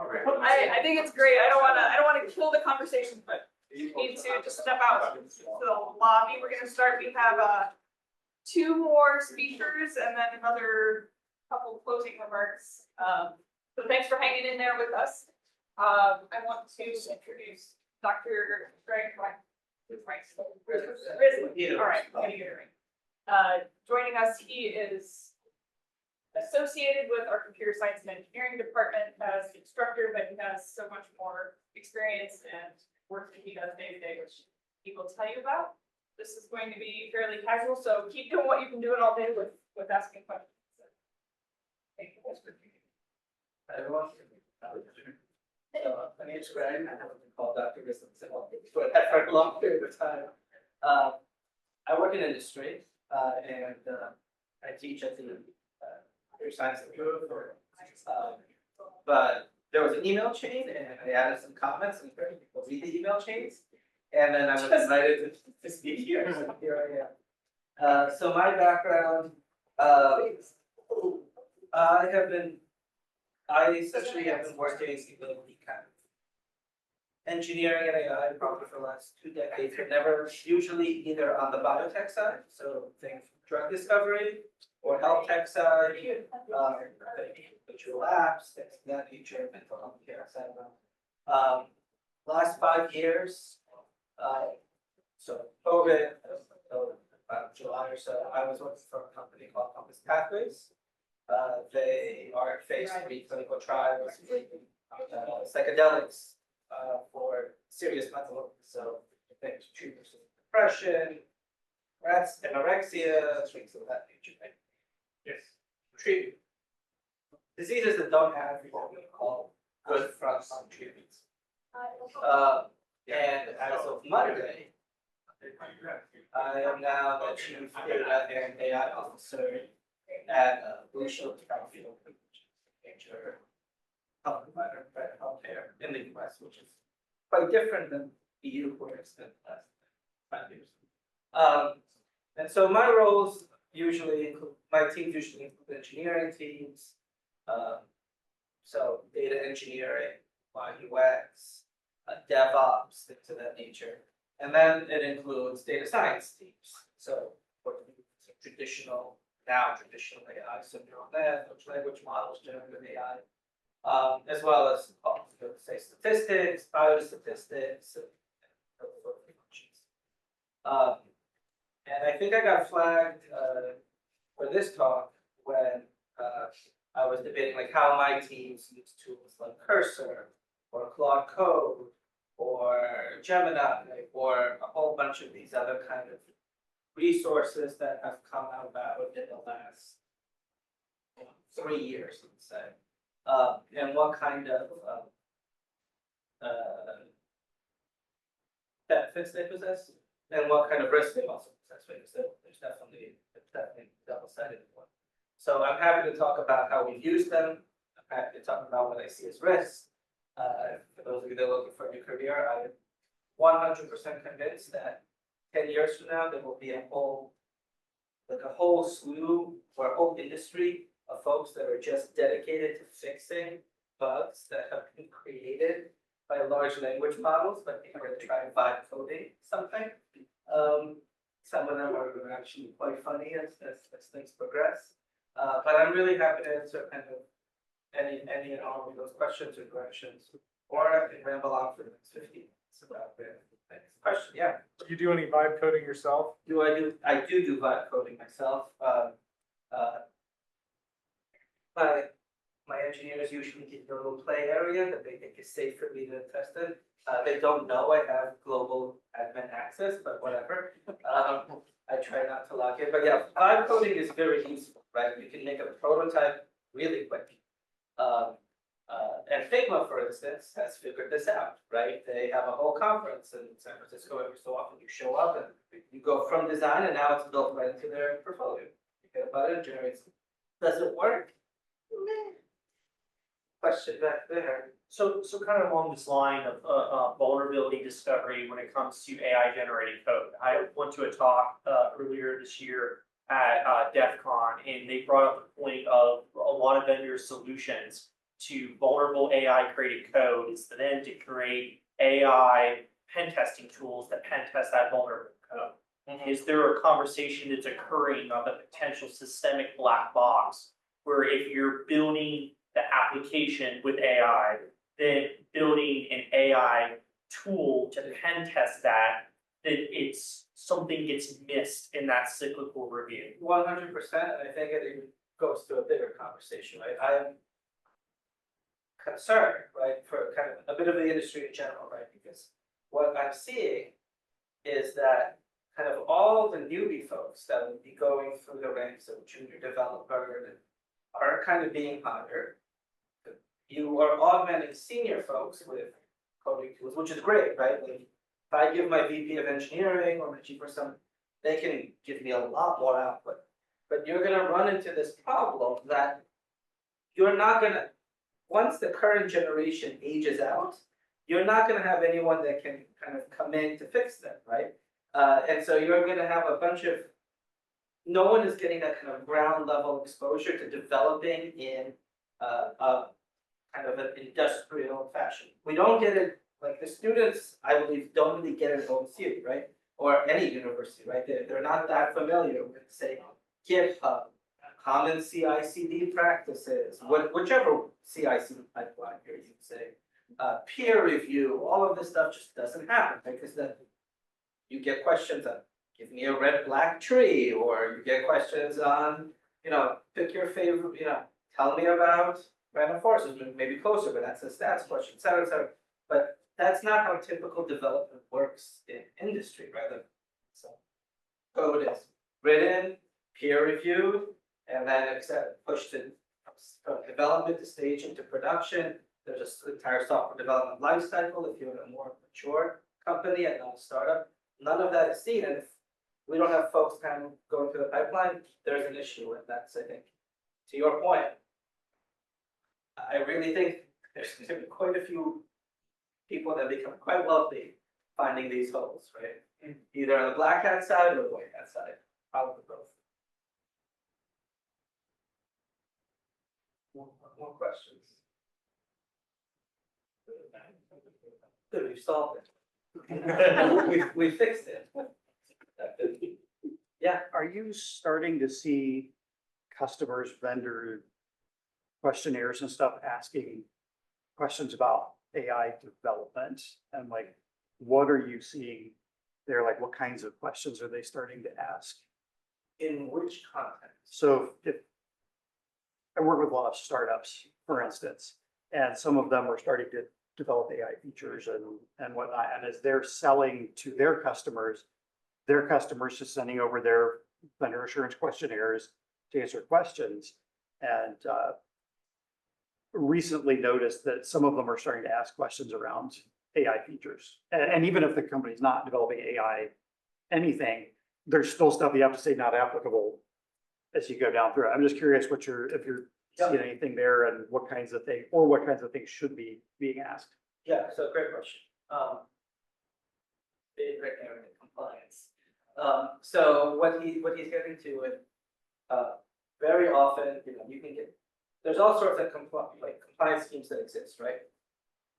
I think it's great. I don't want to kill the conversation, but you need to just step out to the lobby. We're going to start. We have 2 more speakers and then another couple closing remarks. So thanks for hanging in there with us. I want to introduce Dr. Greg Ryslik. All right, I'm getting it right. Joining us, he is associated with our computer science and engineering department as instructor, but he has so much more experience and work that he does day to day, which he will tell you about. This is going to be fairly casual, so keep doing what you've been doing all day with asking questions. Thank you. Hi everyone. My name is Greg. I have been called Dr. Ryslik for a long period of time. I work in industry and I teach at the computer science group. But there was an email chain and I added some comments and people read the email chains. And then I was invited to speak here, so here I am. So my background, I essentially have been working in kind of engineering and AI probably for the last 2 decades, but never usually either on the biotech side, so think drug discovery, or health tech side, virtual apps, things of that nature, mental health care, etc. Last 5 years, so COVID, about July or so, I was working for a company called Compass Pathways. They are in phase 3 clinical trials, psychedelics for serious mental illness. So things treatments of depression, anorexia, things of that nature. Yes. Treatment. Diseases that don't have what we call good front-line treatments. And as of Monday, I am now the Chief Data and AI Officer at Blue Shield Field, which is a major health provider for healthcare in the US, which is quite different than the EU, where it's been the last 5 years. And so my roles usually include, my teams usually include engineering teams, so data engineering, UX, DevOps, things of that nature. And then it includes data science teams. So traditional AI, so neural net, large language models, generative AI, as well as say statistics, biostatistics, and functions. And I think I got flagged for this talk when I was debating like how my teams use tools like Cursor or Claude Code or Gemini or a whole bunch of these other kind of resources that have come about in the last 3 years, let's say, and what kind of benefits they possess, and what kind of risk they also possess. Because there's definitely double-sided one. So I'm happy to talk about how we've used them. I'm happy to talk about what I see as risks. For those of you that are looking for a new career, I'm 100% convinced that 10 years from now, there will be a whole slew or a whole industry of folks that are just dedicated to fixing bugs that have been created by large language models, but people are going to try and vibe coding something. Some of them are actually quite funny as things progress. But I'm really happy to answer kind of any and all of those questions or directions, or I can ramble on for the next 15 minutes about the next question. Yeah. Do you do any vibe coding yourself? I do vibe coding myself. My engineers usually get a little play area that they think is safe for me to test it. They don't know I have global admin access, but whatever. I try not to lock in. But yeah, vibe coding is very useful, right? You can make a prototype really quick. And Figma, for instance, has figured this out, right? They have a whole conference in San Francisco. Every so often you show up and you go from design and now it's built right into their portfolio. You get a button, generates. Does it work? Question back there. So kind of along this line of vulnerability discovery when it comes to AI generated code. I went to a talk earlier this year at DEF CON, and they brought up the point of a lot of vendor solutions to vulnerable AI created code is then to create AI pen testing tools that pen test that vulnerable code. Is there a conversation that's occurring on the potential systemic black box where if you're building the application with AI, then building an AI tool to pen test that it's something gets missed in that cyclical review? 100%, and I think it even goes to a bigger conversation, right? I am concerned, right, for kind of a bit of the industry in general, right? Because what I'm seeing is that kind of all the newbie folks that would be going through the ranks of junior developer are kind of being hired. You are augmenting senior folks with coding tools, which is great, right? Like if I give my VP of engineering or my chief or something, they can give me a lot more output. But you're gonna run into this problem that you're not gonna, once the current generation ages out, you're not gonna have anyone that can kind of come in to fix them, right? And so you're gonna have a bunch of, no one is getting that kind of ground level exposure to developing in a kind of an industrial fashion. We don't get it, like the students, I believe, don't really get it at OSU, right? Or any university, right? They're not that familiar with, say, GitHub, common CI/CD practices, whichever CI/CD pipeline here you say, peer review, all of this stuff just doesn't happen, right? Because then you get questions on, give me a red-black tree, or you get questions on, pick your favorite, tell me about random forces, maybe closer, but that's a stats question, et cetera, et cetera. But that's not how typical development works in industry, right? So code is written, peer reviewed, and then pushed in from development to stage into production. There's an entire software development lifecycle if you're in a more mature company and not a startup. None of that is seen, and if we don't have folks kind of going through the pipeline, there's an issue, and that's, I think, to your point, I really think there's going to be quite a few people that become quite wealthy finding these holes, right? Either on the black hat side or the white hat side, probably both. More questions? Good, we've solved it. We fixed it. Yeah. Are you starting to see customers, vendor questionnaires and stuff asking questions about AI development? And like, what are you seeing there? Like, what kinds of questions are they starting to ask? In which context? So if I work with a lot of startups, for instance, and some of them are starting to develop AI features and whatnot. And as they're selling to their customers just sending over their vendor assurance questionnaires to answer questions. And recently noticed that some of them are starting to ask questions around AI features. And even if the company's not developing AI anything, there's still stuff you have to say not applicable as you go down through it. I'm just curious if you're seeing anything there and what kinds of things should be being asked. Yeah, so great question. Favorite area of compliance. So what he's getting to is very often, you can get, there's all sorts of compliance schemes that exist, right?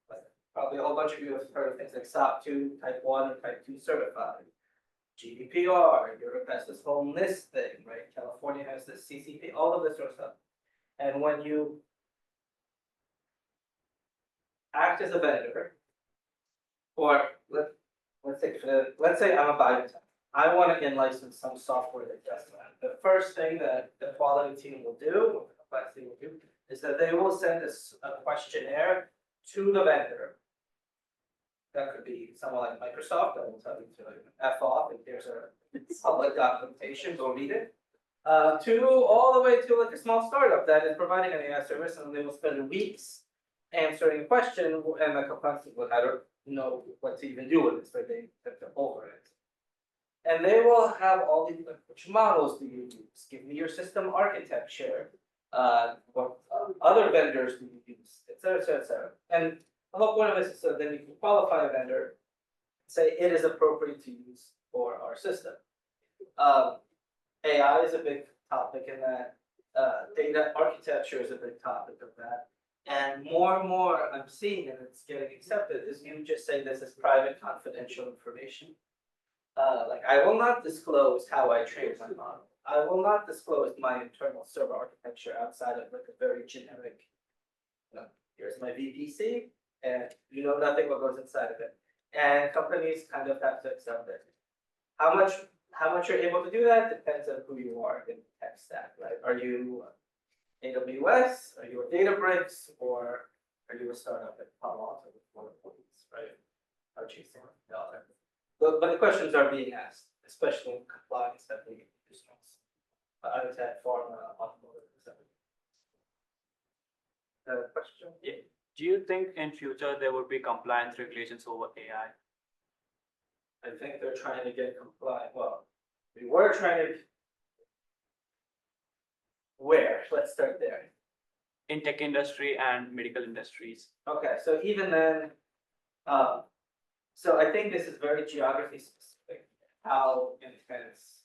Like probably a whole bunch of you have heard of things like SOC 2, Type 1, and Type 2 certified. GDPR, Europe has this whole list thing, right? California has this CCP, all of this sort of stuff. And when you act as a vendor, or let's say I'm a biotech, I want to in-license some software that does that. The first thing that the quality team will do, or the compliance team will do, is that they will send us a questionnaire to the vendor. That could be someone like Microsoft that will tell you to F off if there's a public documentation, go read it. To all the way to like a small startup that is providing an AI service, and they will spend weeks answering a question, and the compliance team will I don't know what to even do with this, but they have to over it. And they will have all these, like, which models do you use? Give me your system architecture. What other vendors do you use, et cetera, et cetera, et cetera. And the whole point of this is so then you can qualify a vendor, say it is appropriate to use for our system. AI is a big topic in that. Data architecture is a big topic of that. And more I'm seeing, and it's getting accepted, is you just say this is private confidential information. Like I will not disclose how I train my model. I will not disclose my internal server architecture outside of like a very generic, here's my VPC, and you know nothing what goes inside of it. And companies kind of have to accept it. How much you're able to do that depends on who you are in the tech stack, right? Are you AWS, are you a Databricks, or are you a startup at Palo Alto with 1 employees, right? Are chasing $1 dollar. But the questions are being asked, especially in compliance heavy industries. Biotech, pharma, automotive, etc. Question? Yeah. Do you think in future there would be compliance regulations over AI? I think they're trying to get compliant. Well, we were trying to. Where? Let's start there. In tech industry and medical industries? Okay, so even then, so I think this is very geography specific, how intense,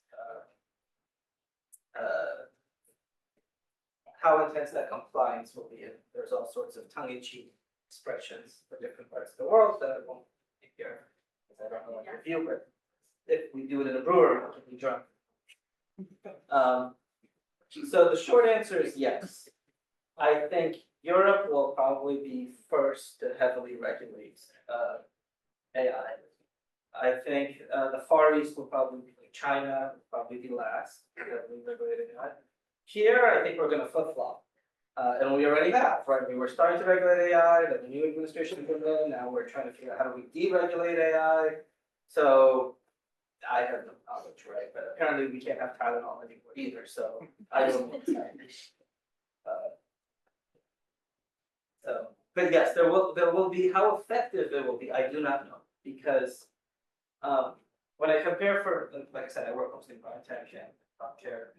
that compliance will be. And there's all sorts of tongue-in-cheek expressions for different parts of the world that I won't take here, because I don't know what your view, but if we do it in a brewery, we can be drunk. So the short answer is yes. I think Europe will probably be first to heavily regulate AI. I think the Far East will probably be like China, will probably be last to heavily regulate AI. Here, I think we're going to flip-flop. And we already have, right? We were starting to regulate AI, then the new administration came in, now we're trying to figure out how do we deregulate AI. So I have no knowledge, right? But apparently we can't have Tylenol anymore either, so I don't know. So, but yes, there will be, how effective it will be, I do not know, because when I compare for, like I said, I work mostly in biotech and healthcare,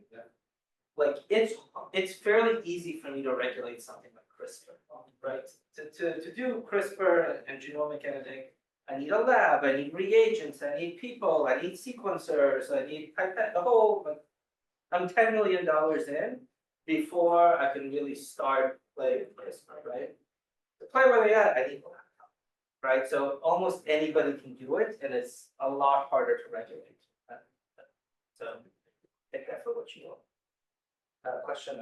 like it's fairly easy for me to regulate something like CRISPR, right? To do CRISPR and genomic editing, I need a lab, I need reagents, I need people, I need sequencers, I need pipette, the whole, like, I'm $10 million in before I can really start playing with CRISPR, right? To play with AI, I need a laptop, right? So almost anybody can do it, and it's a lot harder to regulate. So take that for what you want. Question.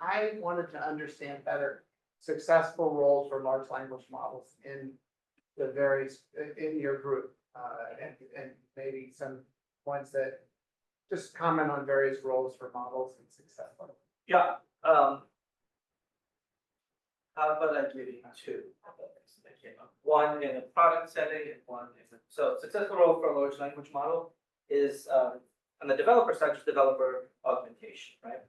I wanted to understand better successful roles for large language models in the various, in your group, and maybe some points that just comment on various roles for models and successful. Yeah. How about I give you two that came up? One in a product setting and one in a, so successful role for a large language model is on the developer side, just developer augmentation, right?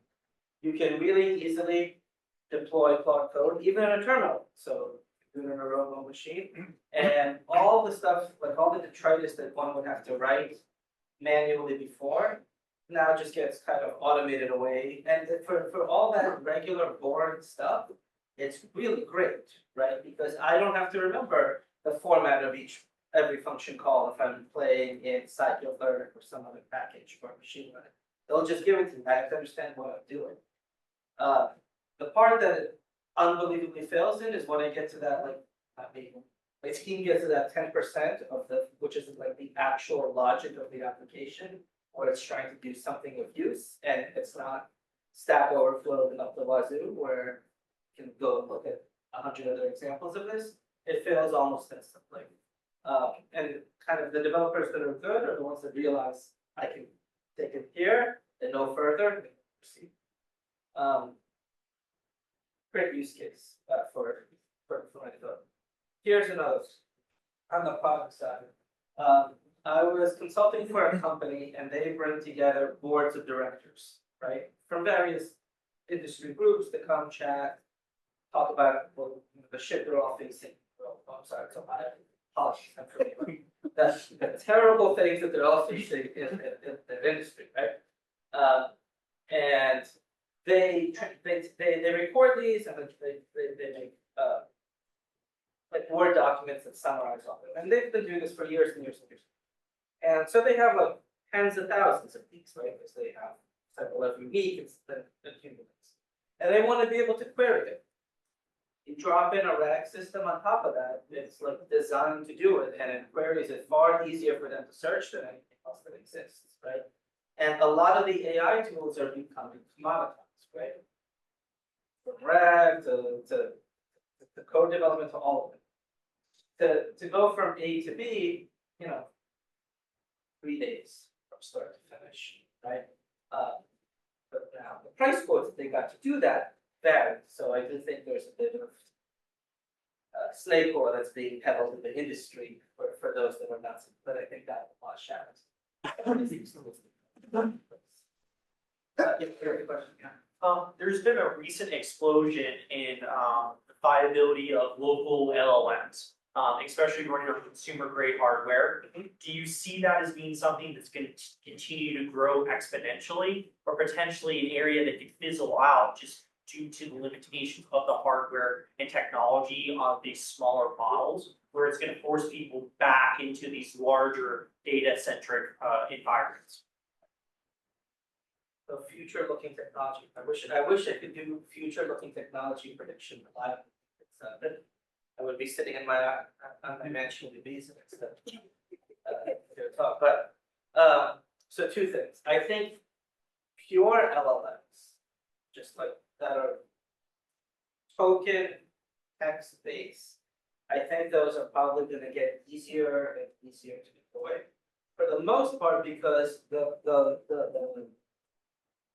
You can really easily deploy Claude code, even in a terminal. So do it in a robo machine, and all the stuff, like all the detritus that one would have to write manually before, now just gets kind of automated away. And for all that regular boring stuff, it's really great, right? Because I don't have to remember the format of every function call if I'm playing in scikit-learn or some other package or machine learning. They'll just give it to me. I have to understand what I'm doing. The part that it unbelievably fails in is when I get to that, like, not me, my team gets to that 10% of the, which is like the actual logic of the application, where it's trying to do something of use, and it's not Stack Overflow and up the wazoo, where you can go and look at 100 other examples of this. It fails almost instantly. And kind of the developers that are good are the ones that realize I can take it here and no further and proceed. Great use case for my thought. Here's another on the product side. I was consulting for a company, and they bring together boards of directors, right, from various industry groups to come chat, talk about the shit they're all facing. Oh, I'm sorry, so I apologize. I'm forgetting. That's the terrible things that they're all facing in the industry, right? And they record these, and they make like Word documents that summarize all of them. And they've been doing this for years and years and years. And so they have like tens of thousands of these, right? Because they have several every week, it's the accumulates. and they wanna be able to query it. You drop in a RAG system on top of that, it's like designed to do it, and it queries it far easier for them to search than anything else that exists, right? And a lot of the AI tools are becoming commoditized, right? From RAG to code development to all of it. To go from A to B, 3 days from start to finish, right? But now the price quotes that they got to do that varied, so I do think there's a bit of slave core that's being peddled in the industry for those that are not, but I think that will wash out. Yeah, very question, yeah. There's been a recent explosion in the viability of local LLMs, especially running on consumer grade hardware. Do you see that as being something that's going to continue to grow exponentially, or potentially an area that could fizzle out just due to the limitations of the hardware and technology of these smaller models, where it's going to force people back into these larger data-centric environments? So future-looking technology. I wish I could do future-looking technology prediction live. I would be sitting in my on my mansion with bees instead of talk. But so 2 things. I think pure LLMs, just like that are token text based. I think those are probably going to get easier and easier to deploy. For the most part, because the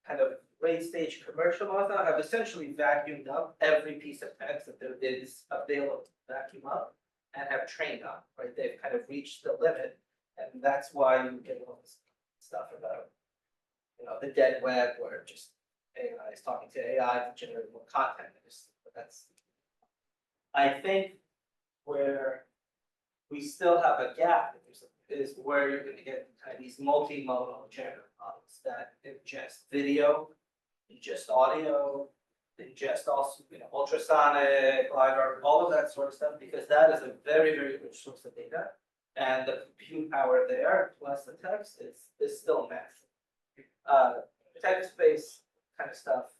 kind of late stage commercial models now have essentially vacuumed up every piece of text that there is available to vacuum up and have trained on, right? They've kind of reached the limit, and that's why you get all this stuff about, the dead web, where just AI is talking to AI to generate more content. But that's, I think, where we still have a gap is where you're going to get kind of these multimodal generative models that ingest video, ingest audio, ingest also, ultrasonic, LiDAR, all of that sort of stuff, because that is a very, very rich source of data. And the compute power there, plus the text, is still massive. Text-based kind of stuff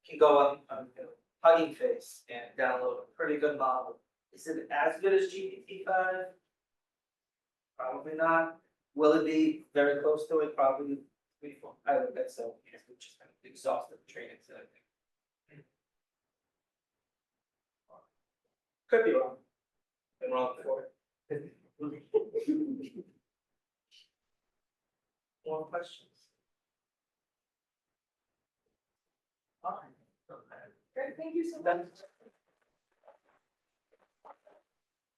can go on Hugging Face and download a pretty good model. Is it as good as GPT-5? Probably not. Will it be very close to it? Probably. I would bet so. Because we just kind of exhausted the training set, I think. Could be wrong. Been wrong before. More questions? Great, thank you so much.